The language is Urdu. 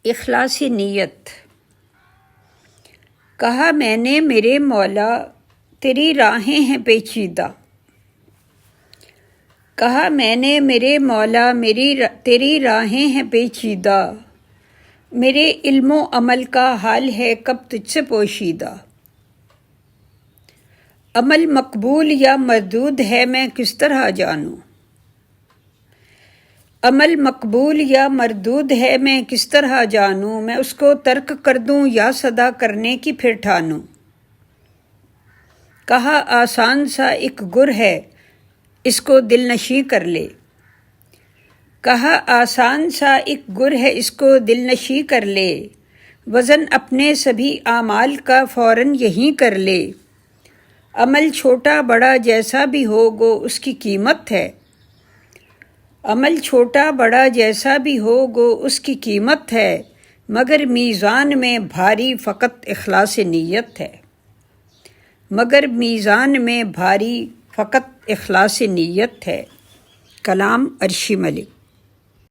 اخلاص نیت۔ کہا میں نے میرے مولا تیری راہیں ہیں پیچیدہ، کہا میں نے میرے مولا تیری راہیں ہیں پیچیدہ، میرے علم و عمل کا حال ہے کب تجھ سے پوشیدہ۔ عمل مقبول یا مردود ہے میں کس طرح جانوں، عمل مقبول یا مردود ہے میں کس طرح جانوں، میں اس کو ترک کر دوں یا صدا کرنے کی پھر ٹھانوں۔ کہا آسان سا ایک گر ہے اس کو دل نشیں کر لے، کہا آسان سا ایک گر ہے اس کو دل نشیں کر لے، وزن اپنے سبھی اعمال کا فوراً یہیں کر لے۔ عمل چھوٹا بڑا جیسا بھی ہو گو اس کی قیمت ہے، عمل چھوٹا بڑا جیسا بھی ہو گو اس کی قیمت ہے، مگر میزان میں بھاری فقط اخلاص نیت ہے، مگر میزان میں بھاری فقط اخلاص نیت ہے۔ کلام عرشی ملک۔